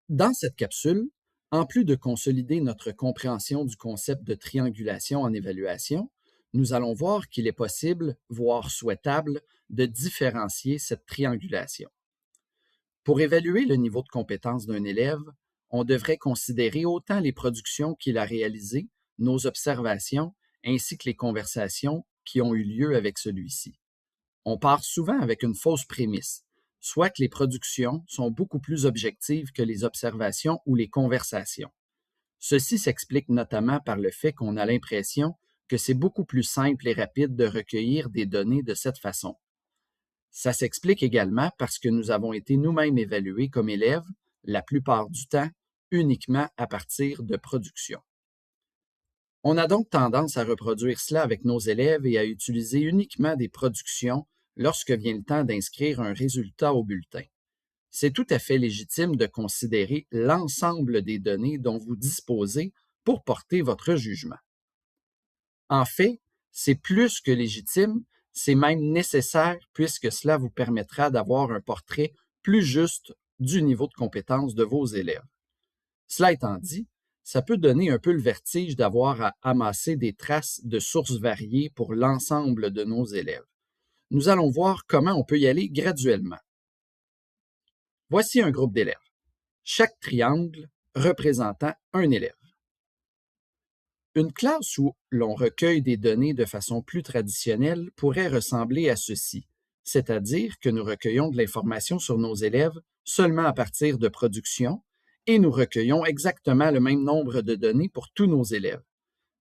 Dans cette capsule, en plus de consolider notre compréhension du concept de triangulation en évaluation, nous allons voir qu'il est possible, voire souhaitable, de différencier cette triangulation. Pour évaluer le niveau de compétence d'un élève, on devrait considérer autant les productions qu'il a réalisées, nos observations, ainsi que les conversations qui ont eu lieu avec celui-ci. On part souvent avec une fausse prémisse, soit que les productions sont beaucoup plus objectives que les observations ou les conversations. Ceci s'explique notamment par le fait qu'on a l'impression que c'est beaucoup plus simple et rapide de recueillir des données de cette façon. Ça s'explique également parce que nous avons été nous-mêmes évalués comme élèves, la plupart du temps, uniquement à partir de productions. On a donc tendance à reproduire cela avec nos élèves et à utiliser uniquement des productions lorsque vient le temps d'inscrire un résultat au bulletin. C'est tout à fait légitime de considérer l'ensemble des données dont vous disposez pour porter votre jugement. En fait, c'est plus que légitime, c'est même nécessaire puisque cela vous permettra d'avoir un portrait plus juste du niveau de compétence de vos élèves. Cela étant dit, ça peut donner un peu le vertige d'avoir à amasser des traces de sources variées pour l'ensemble de nos élèves. Nous allons voir comment on peut y aller graduellement. Voici un groupe d'élèves. Chaque triangle représentant un élève. Une classe où l'on recueille des données de façon plus traditionnelle pourrait ressembler à ceci, c'est-à-dire que nous recueillons de l'information sur nos élèves seulement à partir de productions et nous recueillons exactement le même nombre de données pour tous nos élèves.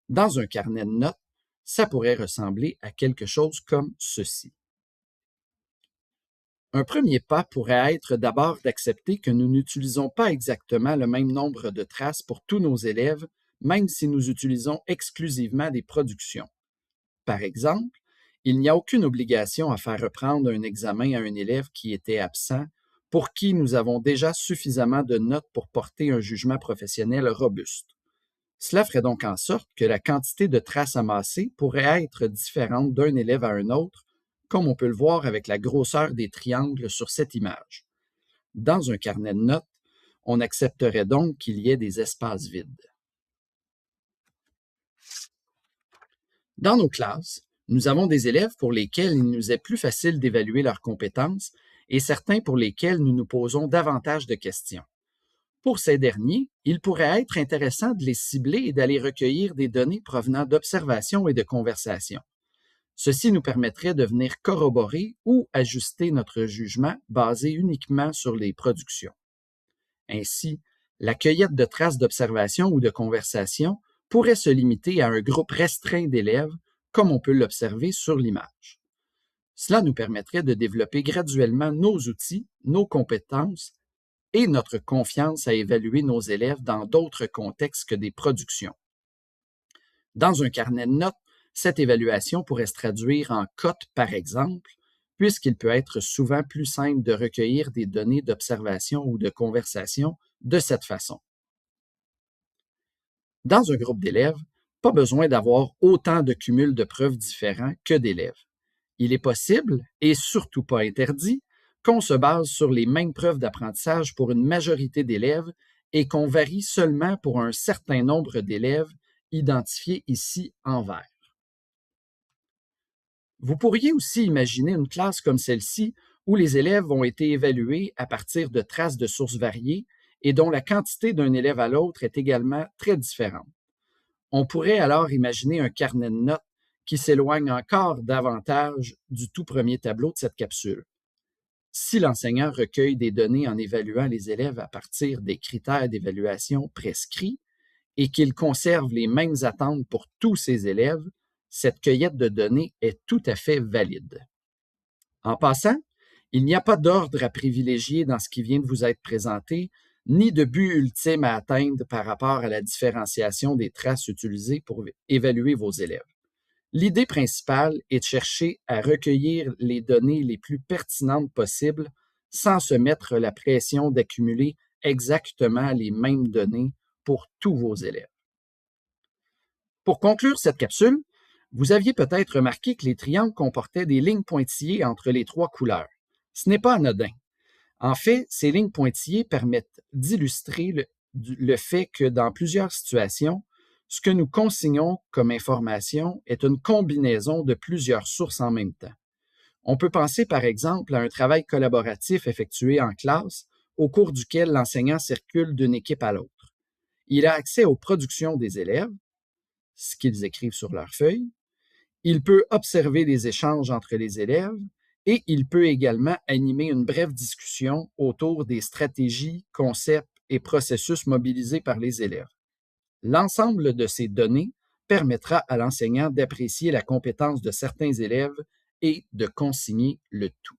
Dans un carnet de notes, ça pourrait ressembler à quelque chose comme ceci. Un premier pas pourrait être d'abord d'accepter que nous n'utilisons pas exactement le même nombre de traces pour tous nos élèves, même si nous utilisons exclusivement des productions. Par exemple, il n'y a aucune obligation à faire reprendre un examen à un élève qui était absent, pour qui nous avons déjà suffisamment de notes pour porter un jugement professionnel robuste. Cela ferait donc en sorte que la quantité de traces amassées pourrait être différente d'un élève à un autre, comme on peut le voir avec la grosseur des triangles sur cette image. Dans un carnet de notes, on accepterait donc qu'il y ait des espaces vides. Dans nos classes, nous avons des élèves pour lesquels il nous est plus facile d'évaluer leurs compétences et certains pour lesquels nous nous posons davantage de questions. Pour ces derniers, il pourrait être intéressant de les cibler et d'aller recueillir des données provenant d'observations et de conversations. Ceci nous permettrait de venir corroborer ou ajuster notre jugement basé uniquement sur les productions. Ainsi, la cueillette de traces d'observation ou de conversation pourrait se limiter à un groupe restreint d'élèves, comme on peut l'observer sur l'image. Cela nous permettrait de développer graduellement nos outils, nos compétences et notre confiance à évaluer nos élèves dans d'autres contextes que des productions. Dans un carnet de notes, cette évaluation pourrait se traduire en cotes par exemple, puisqu'il peut être souvent plus simple de recueillir des données d'observation ou de conversation de cette façon. Dans un groupe d'élèves, pas besoin d'avoir autant de cumuls de preuves différents que d'élèves. Il est possible, et surtout pas interdit, qu'on se base sur les mêmes preuves d'apprentissage pour une majorité d'élèves et qu'on varie seulement pour un certain nombre d'élèves identifiés ici en vert. Vous pourriez aussi imaginer une classe comme celle-ci où les élèves ont été évalués à partir de traces de sources variées et dont la quantité d'un élève à l'autre est également très différente. On pourrait alors imaginer un carnet de notes qui s'éloigne encore davantage du tout premier tableau de cette capsule. Si l'enseignant recueille des données en évaluant les élèves à partir des critères d'évaluation prescrits et qu'il conserve les mêmes attentes pour tous ses élèves, cette cueillette de données est tout à fait valide. En passant, il n'y a pas d'ordre à privilégier dans ce qui vient de vous être présenté, ni de but ultime à atteindre par rapport à la différenciation des traces utilisées pour évaluer vos élèves. L'idée principale est de chercher à recueillir les données les plus pertinentes possibles sans se mettre la pression d'accumuler exactement les mêmes données pour tous vos élèves. Pour conclure cette capsule, vous aviez peut-être remarqué que les triangles comportaient des lignes pointillées entre les trois couleurs. Ce n'est pas anodin. En fait, ces lignes pointillées permettent d'illustrer le fait que dans plusieurs situations, ce que nous consignons comme information est une combinaison de plusieurs sources en même temps. On peut penser par exemple à un travail collaboratif effectué en classe au cours duquel l'enseignant circule d'une équipe à l'autre. Il a accès aux productions des élèves, ce qu'ils écrivent sur leurs feuilles. Il peut observer les échanges entre les élèves et il peut également animer une brève discussion autour des stratégies, concepts et processus mobilisés par les élèves. L'ensemble de ces données permettra à l'enseignant d'apprécier la compétence de certains élèves et de consigner le tout.